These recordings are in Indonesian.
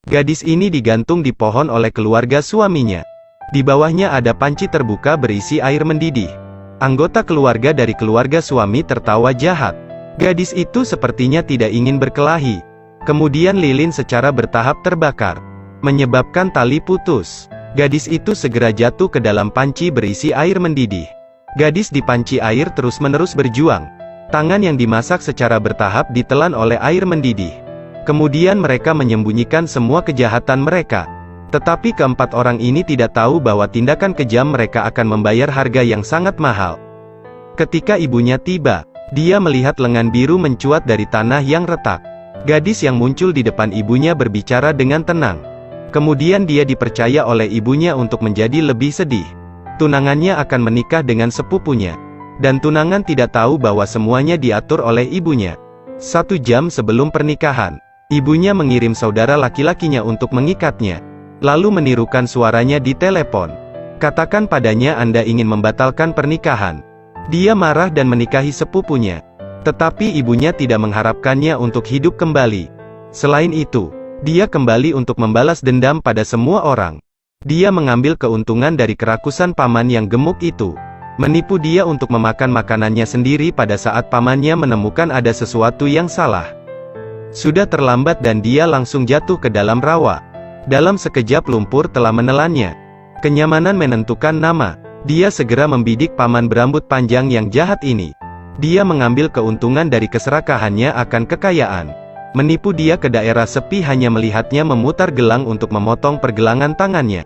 Gadis ini digantung di pohon oleh keluarga suaminya. Di bawahnya ada panci terbuka berisi air mendidih. Anggota keluarga dari keluarga suami tertawa jahat. Gadis itu sepertinya tidak ingin berkelahi. Kemudian lilin secara bertahap terbakar, menyebabkan tali putus. Gadis itu segera jatuh ke dalam panci berisi air mendidih. Gadis di panci air terus-menerus berjuang. Tangan yang dimasak secara bertahap ditelan oleh air mendidih. Kemudian mereka menyembunyikan semua kejahatan mereka. Tetapi keempat orang ini tidak tahu bahwa tindakan kejam mereka akan membayar harga yang sangat mahal. Ketika ibunya tiba, dia melihat lengan biru mencuat dari tanah yang retak. Gadis yang muncul di depan ibunya berbicara dengan tenang. Kemudian dia dipercaya oleh ibunya untuk menjadi lebih sedih. Tunangannya akan menikah dengan sepupunya. Dan tunangan tidak tahu bahwa semuanya diatur oleh ibunya. 1 jam sebelum pernikahan, ibunya mengirim saudara laki-lakinya untuk mengikatnya. Lalu menirukan suaranya di telepon. Katakan padanya Anda ingin membatalkan pernikahan. Dia marah dan menikahi sepupunya. Tetapi ibunya tidak mengharapkannya untuk hidup kembali. Selain itu, dia kembali untuk membalas dendam pada semua orang. Dia mengambil keuntungan dari kerakusan paman yang gemuk itu. Menipu dia untuk memakan makanannya sendiri pada saat pamannya menemukan ada sesuatu yang salah. Sudah terlambat dan dia langsung jatuh ke dalam rawa. Dalam sekejap lumpur telah menelannya. Kenyamanan menentukan nama. Dia segera membidik paman berambut panjang yang jahat ini. Dia mengambil keuntungan dari keserakahannya akan kekayaan. Menipu dia ke daerah sepi hanya melihatnya memutar gelang untuk memotong pergelangan tangannya.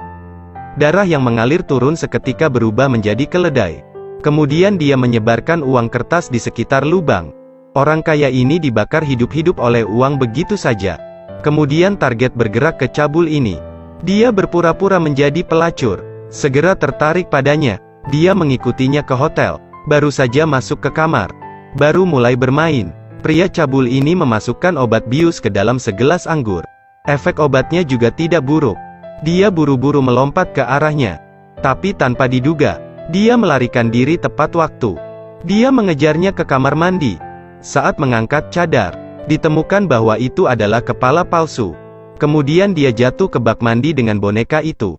Darah yang mengalir turun seketika berubah menjadi keledai. Kemudian dia menyebarkan uang kertas di sekitar lubang. Orang kaya ini dibakar hidup-hidup oleh uang begitu saja. Kemudian target bergerak ke cabul ini. Dia berpura-pura menjadi pelacur. Segera tertarik padanya. Dia mengikutinya ke hotel. Baru saja masuk ke kamar. Baru mulai bermain. Pria cabul ini memasukkan obat bius ke dalam segelas anggur. Efek obatnya juga tidak buruk. Dia buru-buru melompat ke arahnya. Tapi tanpa diduga, dia melarikan diri tepat waktu. Dia mengejarnya ke kamar mandi. Saat mengangkat cadar, ditemukan bahwa itu adalah kepala palsu. Kemudian dia jatuh ke bak mandi dengan boneka itu.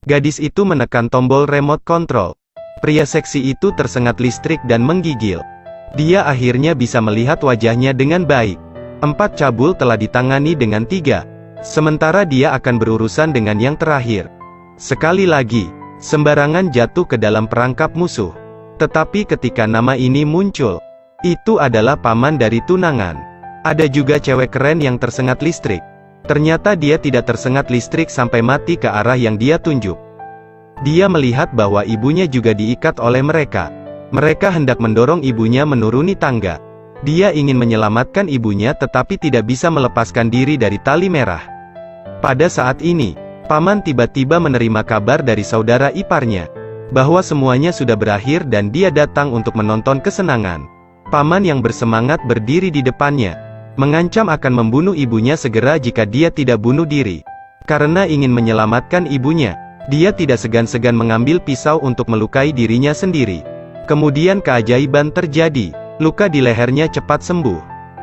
Gadis itu menekan tombol remote control. Pria seksi itu tersengat listrik dan menggigil. Dia akhirnya bisa melihat wajahnya dengan baik. 4 cabul telah ditangani dengan 3. Sementara dia akan berurusan dengan yang terakhir. Sekali lagi, sembarangan jatuh ke dalam perangkap musuh. Tetapi ketika nama ini muncul, itu adalah paman dari tunangan. Ada juga cewek keren yang tersengat listrik. Ternyata dia tidak tersengat listrik sampai mati ke arah yang dia tunjuk. Dia melihat bahwa ibunya juga diikat oleh mereka. Mereka hendak mendorong ibunya menuruni tangga. Dia ingin menyelamatkan ibunya tetapi tidak bisa melepaskan diri dari tali merah. Pada saat ini, paman tiba-tiba menerima kabar dari saudara iparnya, bahwa semuanya sudah berakhir dan dia datang untuk menonton kesenangan. Paman yang bersemangat berdiri di depannya, mengancam akan membunuh ibunya segera jika dia tidak bunuh diri. Karena ingin menyelamatkan ibunya, dia tidak segan-segan mengambil pisau untuk melukai dirinya sendiri. Kemudian keajaiban terjadi, luka di lehernya cepat sembuh.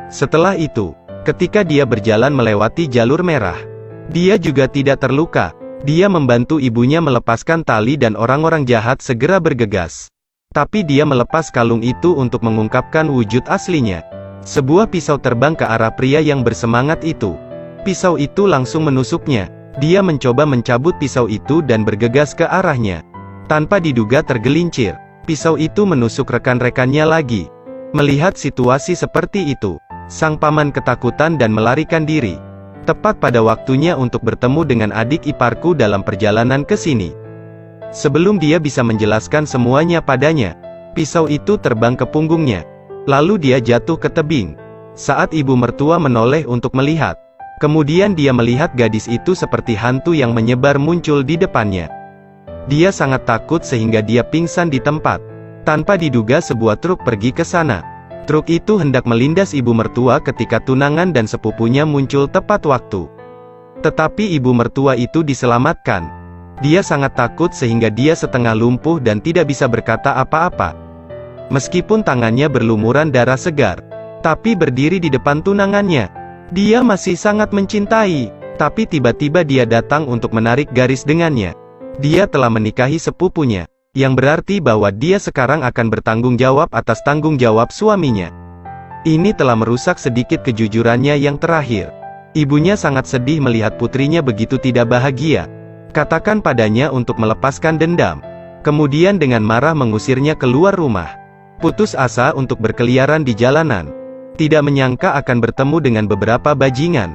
Setelah itu, ketika dia berjalan melewati jalur merah, dia juga tidak terluka. Dia membantu ibunya melepaskan tali dan orang-orang jahat segera bergegas. Tapi dia melepas kalung itu untuk mengungkapkan wujud aslinya. Sebuah pisau terbang ke arah pria yang bersemangat itu. Pisau itu langsung menusuknya. Dia mencoba mencabut pisau itu dan bergegas ke arahnya. Tanpa diduga tergelincir, pisau itu menusuk rekan-rekannya lagi. Melihat situasi seperti itu, sang paman ketakutan dan melarikan diri. Tepat pada waktunya untuk bertemu dengan adik iparku dalam perjalanan ke sini. Sebelum dia bisa menjelaskan semuanya padanya, pisau itu terbang ke punggungnya. Lalu dia jatuh ke tebing. Saat ibu mertua menoleh untuk melihat, kemudian dia melihat gadis itu seperti hantu yang menyebar muncul di depannya. Dia sangat takut sehingga dia pingsan di tempat. Tanpa diduga sebuah truk pergi ke sana. Truk itu hendak melindas ibu mertua ketika tunangan dan sepupunya muncul tepat waktu. Tetapi ibu mertua itu diselamatkan. Dia sangat takut sehingga dia setengah lumpuh dan tidak bisa berkata apa-apa. Meskipun tangannya berlumuran darah segar, tapi berdiri di depan tunangannya, dia masih sangat mencintai. Tapi tiba-tiba dia datang untuk menarik garis dengannya. Dia telah menikahi sepupunya, yang berarti bahwa dia sekarang akan bertanggung jawab atas tanggung jawab suaminya. Ini telah merusak sedikit kejujurannya yang terakhir. Ibunya sangat sedih melihat putrinya begitu tidak bahagia. Katakan padanya untuk melepaskan dendam. Kemudian dengan marah mengusirnya keluar rumah. Putus asa untuk berkeliaran di jalanan. Tidak menyangka akan bertemu dengan beberapa bajingan.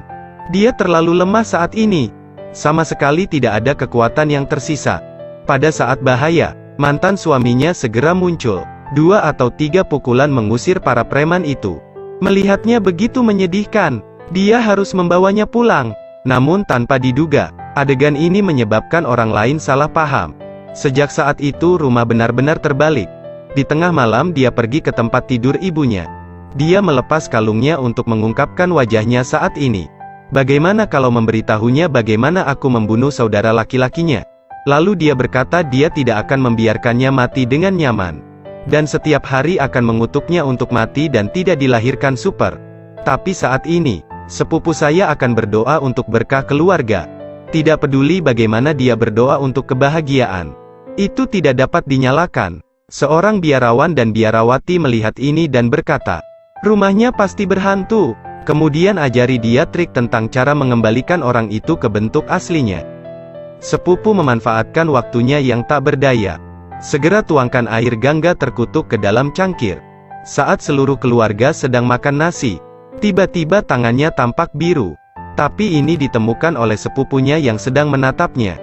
Dia terlalu lemah saat ini. Sama sekali tidak ada kekuatan yang tersisa. Pada saat bahaya, mantan suaminya segera muncul. 2 atau 3 pukulan mengusir para preman itu. Melihatnya begitu menyedihkan, dia harus membawanya pulang. Namun tanpa diduga, adegan ini menyebabkan orang lain salah paham. Sejak saat itu rumah benar-benar terbalik. Di tengah malam dia pergi ke tempat tidur ibunya. Dia melepas kalungnya untuk mengungkapkan wajahnya saat ini. Bagaimana kalau memberitahunya bagaimana aku membunuh saudara laki-lakinya? Lalu dia berkata dia tidak akan membiarkannya mati dengan nyaman. Dan setiap hari akan mengutuknya untuk mati dan tidak dilahirkan super. Tapi saat ini, sepupu saya akan berdoa untuk berkah keluarga. Tidak peduli bagaimana dia berdoa untuk kebahagiaan. Itu tidak dapat dinyalakan. Seorang biarawan dan biarawati melihat ini dan berkata, rumahnya pasti berhantu. Kemudian ajari dia trik tentang cara mengembalikan orang itu ke bentuk aslinya. Sepupu memanfaatkan waktunya yang tak berdaya. Segera tuangkan air gangga terkutuk ke dalam cangkir. Saat seluruh keluarga sedang makan nasi, tiba-tiba tangannya tampak biru. Tapi ini ditemukan oleh sepupunya yang sedang menatapnya.